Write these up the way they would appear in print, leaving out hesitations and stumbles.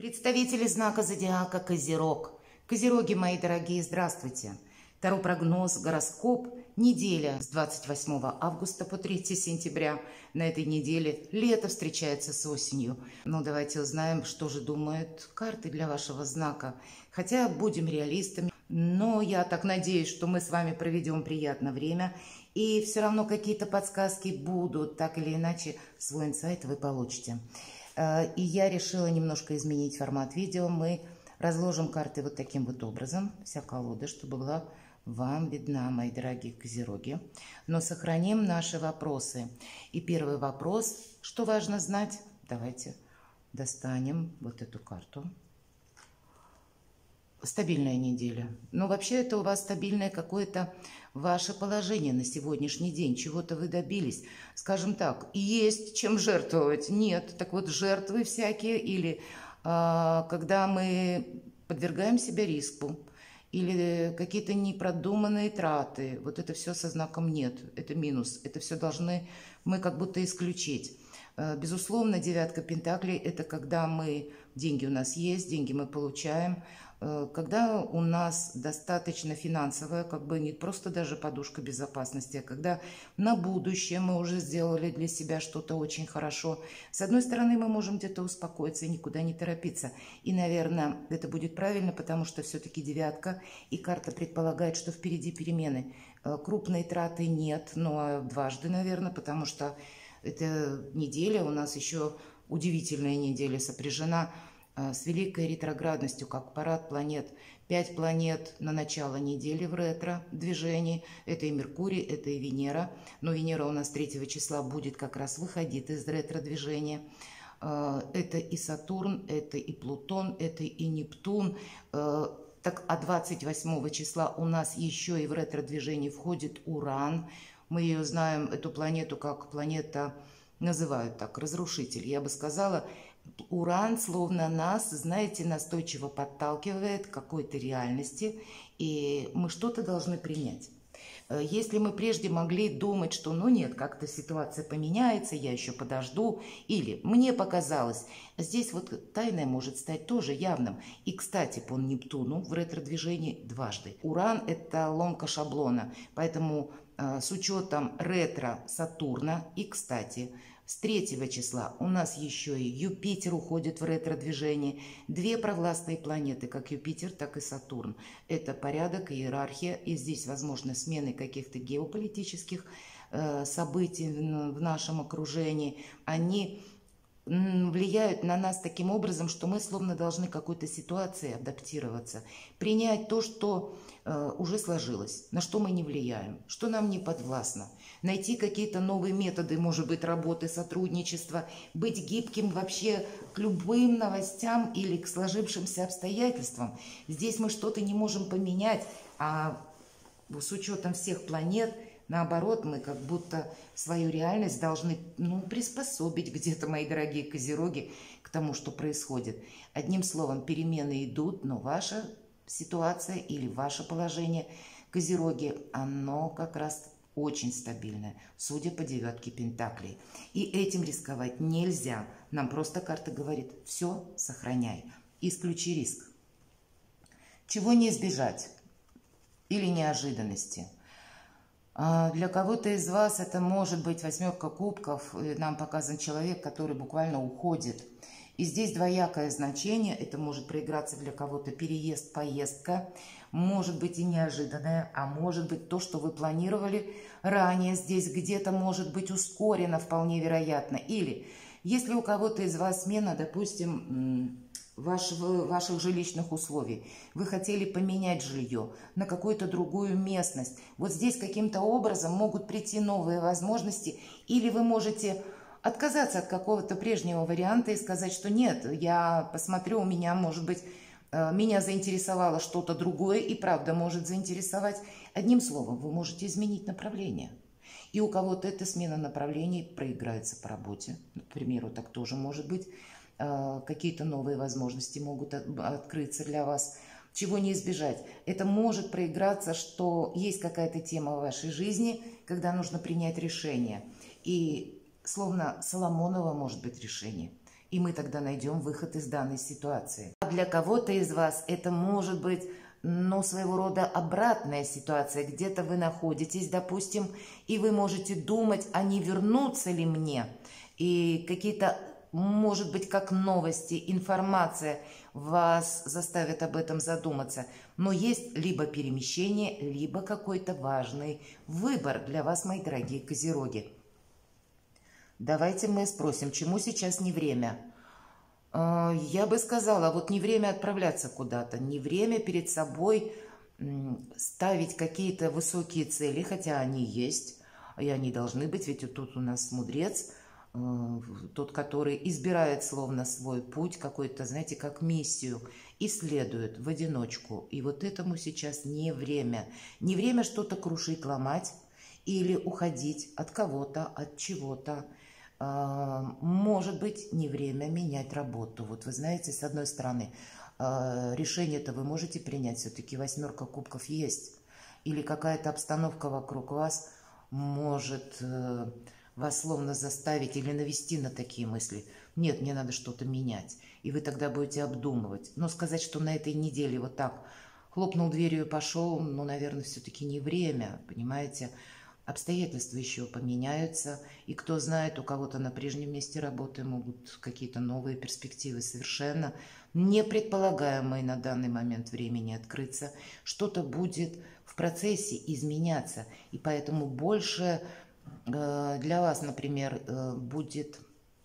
Представители знака зодиака Козерог. Козероги, мои дорогие, здравствуйте. Таро прогноз, гороскоп. Неделя с 28 августа по 3 сентября. На этой неделе лето встречается с осенью. Ну, давайте узнаем, что же думают карты для вашего знака. Хотя будем реалистами, но я так надеюсь, что мы с вами проведем приятное время. И все равно какие-то подсказки будут, так или иначе, свой инсайт вы получите. И я решила немножко изменить формат видео. Мы разложим карты вот таким вот образом, вся колода, чтобы была вам видна, мои дорогие козероги. Но сохраним наши вопросы. И первый вопрос, что важно знать? Давайте достанем вот эту карту. Стабильная неделя. Но вообще это у вас стабильное какое-то ваше положение на сегодняшний день. Чего-то вы добились. Скажем так, есть чем жертвовать. Нет. Так вот, жертвы всякие или когда мы подвергаем себя риску, или какие-то непродуманные траты. Вот это все со знаком «нет». Это минус. Это все должны мы как будто исключить. Безусловно, девятка пентаклей – это когда деньги у нас есть, деньги мы получаем, когда у нас достаточно финансовая, как бы не просто даже подушка безопасности, а когда на будущее мы уже сделали для себя что-то очень хорошо. С одной стороны, мы можем где-то успокоиться и никуда не торопиться. И, наверное, это будет правильно, потому что все-таки девятка, и карта предполагает, что впереди перемены. Крупные траты нет, но дважды, наверное, потому что эта неделя у нас еще удивительная неделя сопряжена с великой ретроградностью, как парад планет. 5 планет на начало недели в ретро-движении. Это и Меркурий, это и Венера. Но Венера у нас 3 числа будет как раз выходить из ретро-движения. Это и Сатурн, это и Плутон, это и Нептун. Так, а 28 числа у нас еще и в ретро-движение входит Уран. Мы ее знаем, эту планету, как планета, называют так, разрушитель. Я бы сказала, Уран словно нас, знаете, настойчиво подталкивает к какой-то реальности, и мы что-то должны принять. Если мы прежде могли думать, что ну нет, как-то ситуация поменяется, я еще подожду, или мне показалось, здесь вот тайное может стать тоже явным. И, кстати, по Нептуну в ретро-движении дважды. Уран – это ломка шаблона, поэтому с учетом ретро Сатурна и, кстати, с 3 числа у нас еще и Юпитер уходит в ретро-движение. 2 провластные планеты, как Юпитер, так и Сатурн. Это порядок, иерархия, и здесь возможны смены каких-то геополитических событий в нашем окружении. Они влияют на нас таким образом, что мы словно должны к какой-то ситуации адаптироваться, принять то, что уже сложилось, на что мы не влияем, что нам не подвластно, найти какие-то новые методы, может быть, работы, сотрудничества, быть гибким вообще к любым новостям или к сложившимся обстоятельствам. Здесь мы что-то не можем поменять, а с учетом всех планет, наоборот, мы как будто свою реальность должны приспособить где-то, мои дорогие козероги, к тому, что происходит. Одним словом, перемены идут, но ваша ситуация или ваше положение, козероги, оно как раз очень стабильное, судя по девятке пентаклей. И этим рисковать нельзя. Нам просто карта говорит, все сохраняй, исключи риск. Чего не избежать? Или неожиданности? Для кого-то из вас это может быть 8 кубков. Нам показан человек, который буквально уходит. И здесь двоякое значение. Это может проиграться для кого-то переезд, поездка. Может быть и неожиданное, а может быть то, что вы планировали ранее. Здесь где-то может быть ускорено, вполне вероятно. Или если у кого-то из вас смена, допустим, ваших жилищных условий. Вы хотели поменять жилье на какую-то другую местность. Вот здесь каким-то образом могут прийти новые возможности, или вы можете отказаться от какого-то прежнего варианта и сказать, что нет, я посмотрю, у меня, может быть, меня заинтересовало что-то другое, и правда может заинтересовать. Одним словом, вы можете изменить направление. И у кого-то эта смена направлений проиграется по работе. К примеру, так тоже может быть. Какие-то новые возможности могут открыться для вас. Чего не избежать? Это может проиграться, что есть какая-то тема в вашей жизни, когда нужно принять решение. И словно Соломоново может быть решение. и мы тогда найдем выход из данной ситуации. А для кого-то из вас это может быть, ну, своего рода обратная ситуация. Где-то вы находитесь, допустим, и вы можете думать, а не вернуться ли мне. И какие-то, может быть, как новости, информация вас заставит об этом задуматься. Но есть либо перемещение, либо какой-то важный выбор для вас, мои дорогие козероги. Давайте мы спросим, чему сейчас не время? Я бы сказала, вот не время отправляться куда-то, не время перед собой ставить какие-то высокие цели, хотя они есть, и они должны быть, ведь вот тут у нас мудрец, тот, который избирает словно свой путь, какой-то, знаете, как миссию, и следует в одиночку. И вот этому сейчас не время. Не время что-то крушить, ломать или уходить от кого-то, от чего-то. Может быть, не время менять работу. Вот вы знаете, с одной стороны, решение-то вы можете принять, все-таки 8 кубков есть. Или какая-то обстановка вокруг вас может вас словно заставить или навести на такие мысли. Нет, мне надо что-то менять. И вы тогда будете обдумывать. Но сказать, что на этой неделе вот так хлопнул дверью и пошел, ну, наверное, все-таки не время, понимаете? Обстоятельства еще поменяются, и кто знает, у кого-то на прежнем месте работы могут какие-то новые перспективы совершенно непредполагаемые на данный момент времени открыться. Что-то будет в процессе изменяться, и поэтому больше для вас, например, будет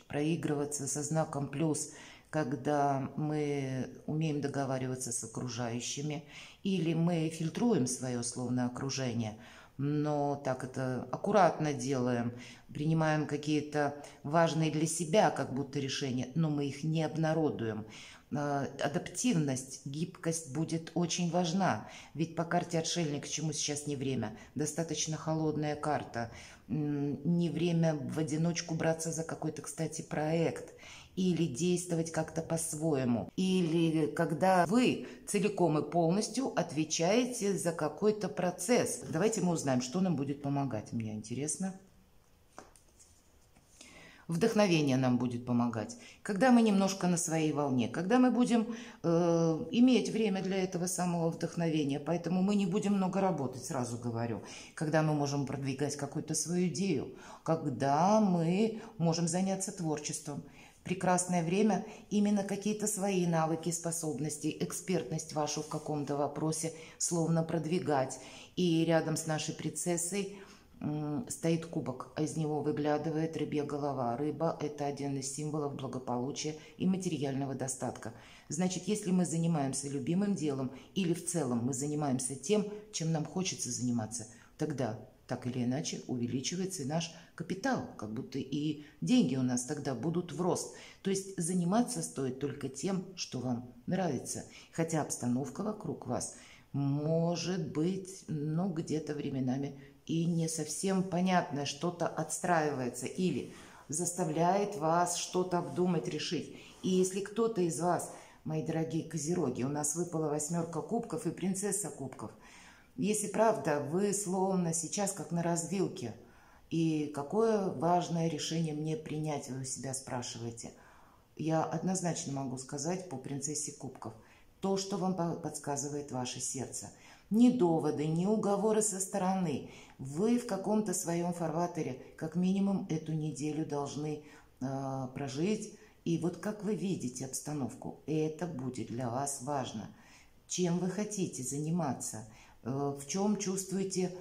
проигрываться со знаком плюс, когда мы умеем договариваться с окружающими, или мы фильтруем свое словно окружение, но так это аккуратно делаем, принимаем какие-то важные для себя как будто решения, но мы их не обнародуем. Адаптивность, гибкость будет очень важна, ведь по карте отшельник, к чему сейчас не время, достаточно холодная карта, не время в одиночку браться за какой-то, кстати, проект, или действовать как-то по-своему, или когда вы целиком и полностью отвечаете за какой-то процесс. Давайте мы узнаем, что нам будет помогать. Мне интересно. Вдохновение нам будет помогать. Когда мы немножко на своей волне, когда мы будем иметь время для этого самого вдохновения, поэтому мы не будем много работать, сразу говорю. Когда мы можем продвигать какую-то свою идею, когда мы можем заняться творчеством. Прекрасное время именно какие-то свои навыки, способности, экспертность вашу в каком-то вопросе словно продвигать. И рядом с нашей принцессой стоит кубок, а из него выглядывает рыбья голова. Рыба – это один из символов благополучия и материального достатка. Значит, если мы занимаемся любимым делом или в целом мы занимаемся тем, чем нам хочется заниматься, тогда так или иначе увеличивается и наш капитал, как будто и деньги у нас тогда будут в рост. То есть заниматься стоит только тем, что вам нравится. Хотя обстановка вокруг вас может быть, ну, где-то временами и не совсем понятное, что-то отстраивается или заставляет вас что-то обдумать, решить. И если кто-то из вас, мои дорогие козероги, у нас выпала 8 кубков и принцесса кубков, если правда вы словно сейчас как на развилке, и какое важное решение мне принять, вы у себя спрашиваете, я однозначно могу сказать по принцессе кубков, то, что вам подсказывает ваше сердце. Ни доводы, ни уговоры со стороны. Вы в каком-то своем фарватере как минимум эту неделю должны прожить. И вот как вы видите обстановку, это будет для вас важно. Чем вы хотите заниматься, в чем чувствуете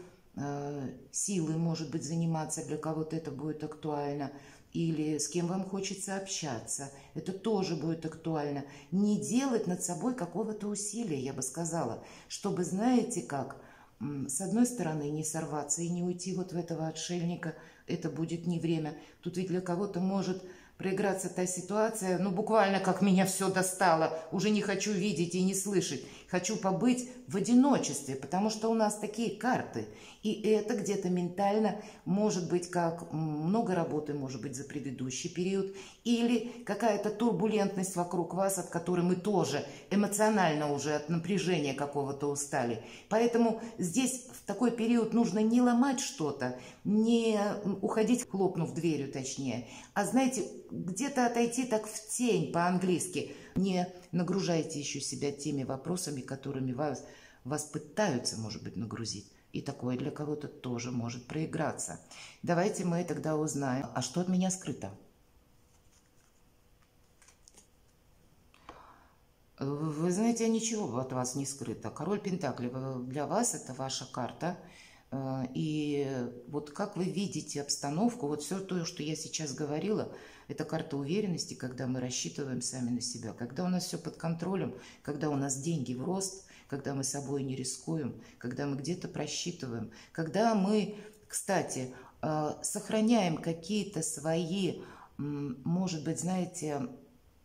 силы, может быть, заниматься, для кого-то это будет актуально. Или с кем вам хочется общаться, это тоже будет актуально. Не делать над собой какого-то усилия, я бы сказала, чтобы, знаете как, с одной стороны не сорваться и не уйти вот в этого отшельника, это будет не время. Тут ведь для кого-то может проиграться та ситуация, ну буквально как меня все достало, уже не хочу видеть и не слышать. хочу побыть в одиночестве, потому что у нас такие карты. И это где-то ментально может быть как много работы, может быть, за предыдущий период, или какая-то турбулентность вокруг вас, от которой мы тоже эмоционально уже от напряжения какого-то устали. Поэтому здесь в такой период нужно не ломать что-то, не уходить, хлопнув дверью точнее, а, знаете, где-то отойти так в тень по-английски. Не нагружайте еще себя теми вопросами, которыми вас пытаются, может быть, нагрузить. И такое для кого-то тоже может проиграться. Давайте мы тогда узнаем, а что от меня скрыто? Вы знаете, ничего от вас не скрыто. Король Пентаклей для вас это ваша карта. И вот как вы видите обстановку, вот все то, что я сейчас говорила, это карта уверенности, когда мы рассчитываем сами на себя, когда у нас все под контролем, когда у нас деньги в рост, когда мы собой не рискуем, когда мы где-то просчитываем, когда мы, кстати, сохраняем какие-то свои, может быть, знаете,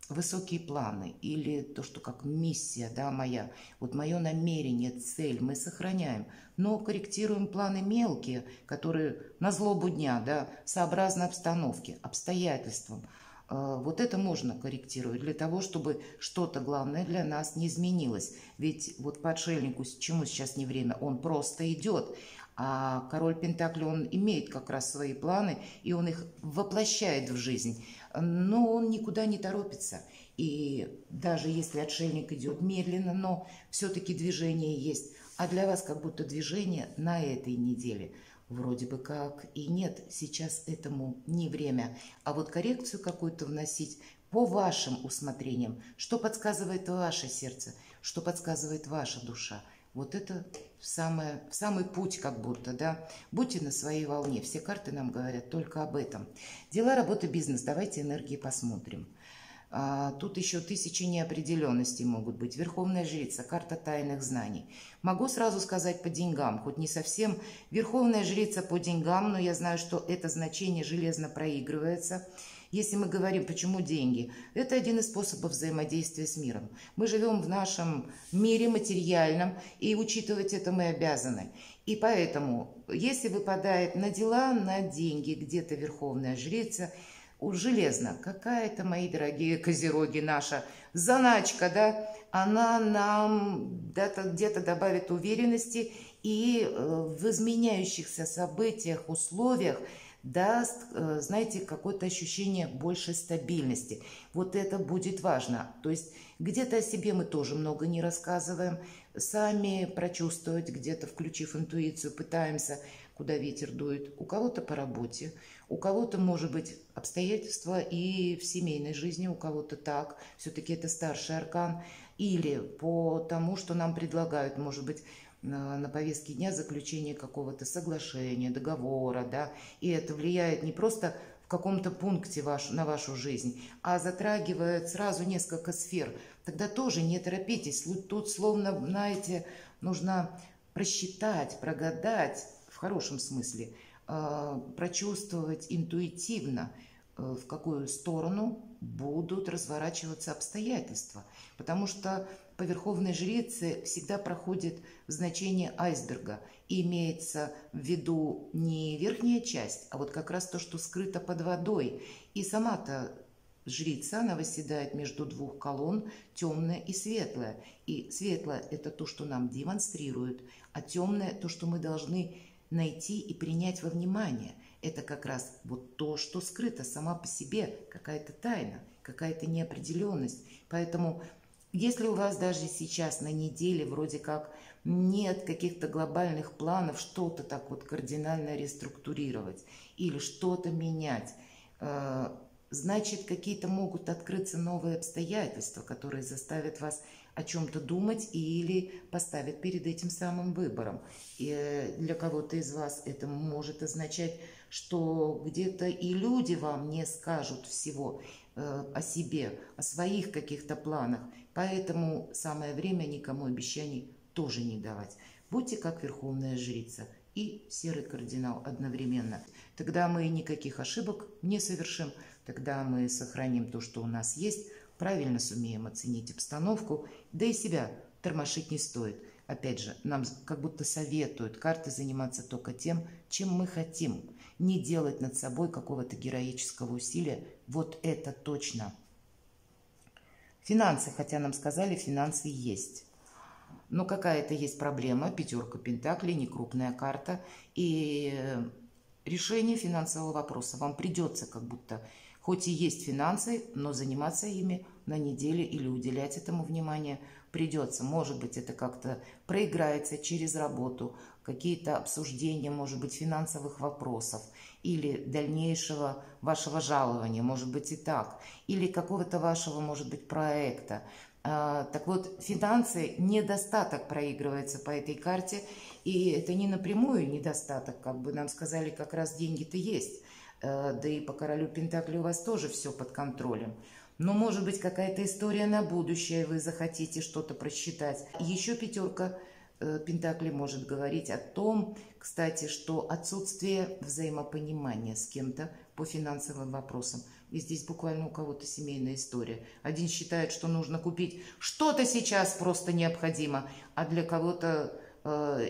высокие планы или то, что как миссия, да, моя, вот мое намерение, цель мы сохраняем, но корректируем планы мелкие, которые на злобу дня, да, сообразно обстановке, обстоятельствам. Вот это можно корректировать для того, чтобы что-то главное для нас не изменилось. Ведь вот по отшельнику, чему сейчас не время, он просто идет. А король Пентаклей, он имеет как раз свои планы, и он их воплощает в жизнь. Но он никуда не торопится. И даже если отшельник идет медленно, но все-таки движение есть. А для вас как будто движение на этой неделе. Вроде бы как и нет, сейчас этому не время. А вот коррекцию какую-то вносить по вашим усмотрениям, что подсказывает ваше сердце, что подсказывает ваша душа. Вот это в самый путь как будто, да. Будьте на своей волне. Все карты нам говорят только об этом. Дела, работа, бизнес. Давайте энергии посмотрим. Тут еще 1000 неопределенностей могут быть. Верховная жрица, карта тайных знаний. Могу сразу сказать по деньгам, хоть не совсем верховная жрица по деньгам, но я знаю, что это значение железно проигрывается. Если мы говорим, почему деньги, это один из способов взаимодействия с миром. Мы живем в нашем мире материальном, и учитывать это мы обязаны. И поэтому, если выпадает на дела, на деньги, где-то верховная жрица, железно, какая-то, мои дорогие козероги, наша заначка, да, она нам где-то добавит уверенности и в изменяющихся событиях, условиях даст, знаете, какое-то ощущение большей стабильности. Вот это будет важно. То есть где-то о себе мы тоже много не рассказываем, сами прочувствовать, где-то включив интуицию, пытаемся, куда ветер дует. У кого-то по работе, у кого-то, может быть, обстоятельства и в семейной жизни, у кого-то так. Все-таки это старший аркан. Или по тому, что нам предлагают, может быть, на повестке дня заключение какого-то соглашения, договора, да, и это влияет не просто в каком-то пункте на вашу жизнь, а затрагивает сразу несколько сфер. Тогда тоже не торопитесь, тут словно, знаете, нужно просчитать, прогадать, в хорошем смысле, прочувствовать интуитивно, в какую сторону будут разворачиваться обстоятельства. Потому что по верховной жрице всегда проходит значение айсберга. И имеется в виду не верхняя часть, а вот как раз то, что скрыто под водой. И сама-то жрица, она восседает между двух колонн, темная и светлая. И светлое – это то, что нам демонстрирует, а темное – то, что мы должны найти и принять во внимание. Это как раз вот то, что скрыто сама по себе, какая-то тайна, какая-то неопределенность. Поэтому, если у вас даже сейчас на неделе вроде как нет каких-то глобальных планов что-то так вот кардинально реструктурировать или что-то менять, значит, какие-то могут открыться новые обстоятельства, которые заставят вас о чем-то думать или поставят перед этим самым выбором. И для кого-то из вас это может означать, что где-то и люди вам не скажут всего о себе, о своих каких-то планах. Поэтому самое время никому обещаний тоже не давать. Будьте как верховная жрица и серый кардинал одновременно. Тогда мы никаких ошибок не совершим. Тогда мы сохраним то, что у нас есть, правильно сумеем оценить обстановку, да и себя тормошить не стоит. Опять же, нам как будто советуют карты заниматься только тем, чем мы хотим. Не делать над собой какого-то героического усилия. Вот это точно. Финансы, хотя нам сказали, финансы есть. Но какая-то есть проблема. Пятерка пентаклей, не крупная карта. И решение финансового вопроса вам придется как будто, хоть и есть финансы, но заниматься ими на неделе или уделять этому внимание придется. Может быть, это как-то проиграется через работу, какие-то обсуждения, может быть, финансовых вопросов или дальнейшего вашего жалования, может быть и так, или какого-то вашего, может быть, проекта. Так вот, финансы, недостаток проигрывается по этой карте, и это не напрямую недостаток, как бы нам сказали, как раз деньги-то есть. Да и по королю Пентаклей у вас тоже все под контролем. Но может быть какая-то история на будущее, вы захотите что-то просчитать. Еще пятерка Пентаклей может говорить о том, кстати, что отсутствие взаимопонимания с кем-то по финансовым вопросам. И здесь буквально у кого-то семейная история. Один считает, что нужно купить что-то сейчас просто необходимо, а для кого-то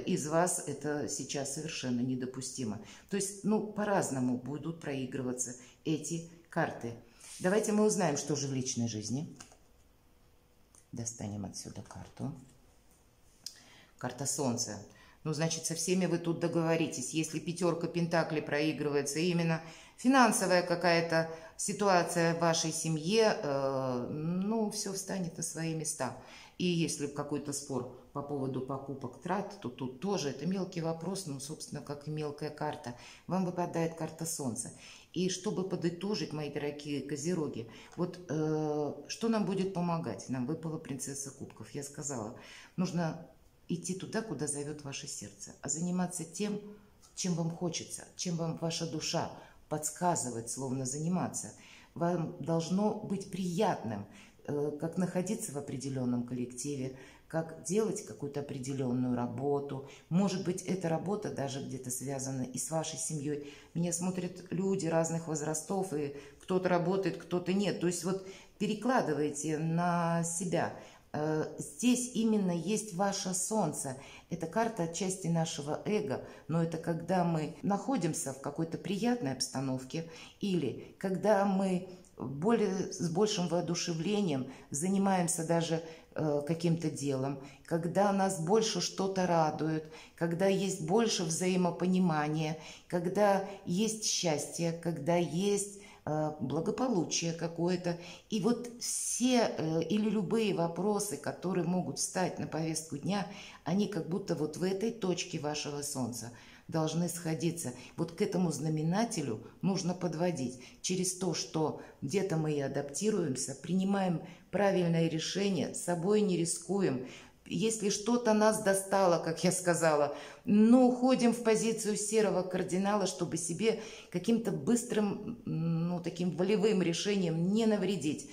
из вас это сейчас совершенно недопустимо. То есть, по-разному будут проигрываться эти карты. Давайте мы узнаем, что же в личной жизни. Достанем отсюда карту. Карта Солнца. Значит, со всеми вы тут договоритесь. Если пятерка Пентаклей проигрывается именно финансовая какая-то ситуация в вашей семье, все встанет на свои места. И если какой-то спор по поводу покупок трат, то тут тоже это мелкий вопрос, собственно, как и мелкая карта. Вам выпадает карта Солнца. И чтобы подытожить, мои дорогие козероги, что нам будет помогать? Нам выпала принцесса кубков. Я сказала, нужно идти туда, куда зовет ваше сердце, а заниматься тем, чем вам хочется, чем вам ваша душа подсказывает, словно заниматься. Вам должно быть приятным, как находиться в определенном коллективе, как делать какую-то определенную работу. Может быть, эта работа даже где-то связана и с вашей семьей. Меня смотрят люди разных возрастов, и кто-то работает, кто-то нет. То есть перекладывайте на себя. Здесь именно есть ваше солнце. Это карта отчасти нашего эго, но это когда мы находимся в какой-то приятной обстановке или когда мы с большим воодушевлением занимаемся даже каким-то делом, когда нас больше что-то радует, когда есть больше взаимопонимания, когда есть счастье, когда есть благополучие какое-то. И все или любые вопросы, которые могут встать на повестку дня, они как будто в этой точке вашего солнца должны сходиться. К этому знаменателю нужно подводить через то, что где-то мы и адаптируемся, принимаем правильное решение, собой не рискуем. Если что-то нас достало, как я сказала, уходим в позицию серого кардинала, чтобы себе каким-то быстрым, таким волевым решением не навредить.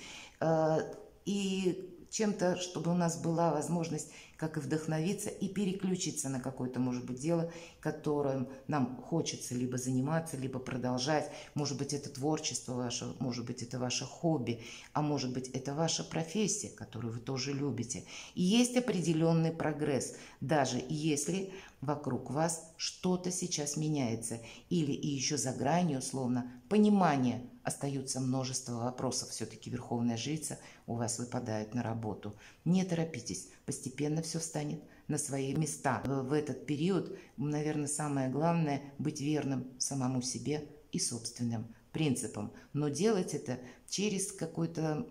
И чем-то, чтобы у нас была возможность как и вдохновиться и переключиться на какое-то, может быть, дело, которым нам хочется либо заниматься, либо продолжать. Может быть, это творчество ваше, может быть, это ваше хобби, а может быть, это ваша профессия, которую вы тоже любите. И есть определенный прогресс, даже если вокруг вас что-то сейчас меняется. Или и еще за гранью, условно, понимания. Остаются множество вопросов. Все-таки Верховная Жрица у вас выпадает на работу. Не торопитесь, постепенно все встанет на свои места. В этот период, наверное, самое главное – быть верным самому себе и собственным принципам. Но делать это через какую-то,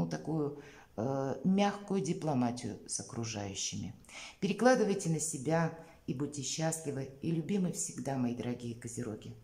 такую мягкую дипломатию с окружающими. Перекладывайте на себя и будьте счастливы и любимы всегда, мои дорогие козероги.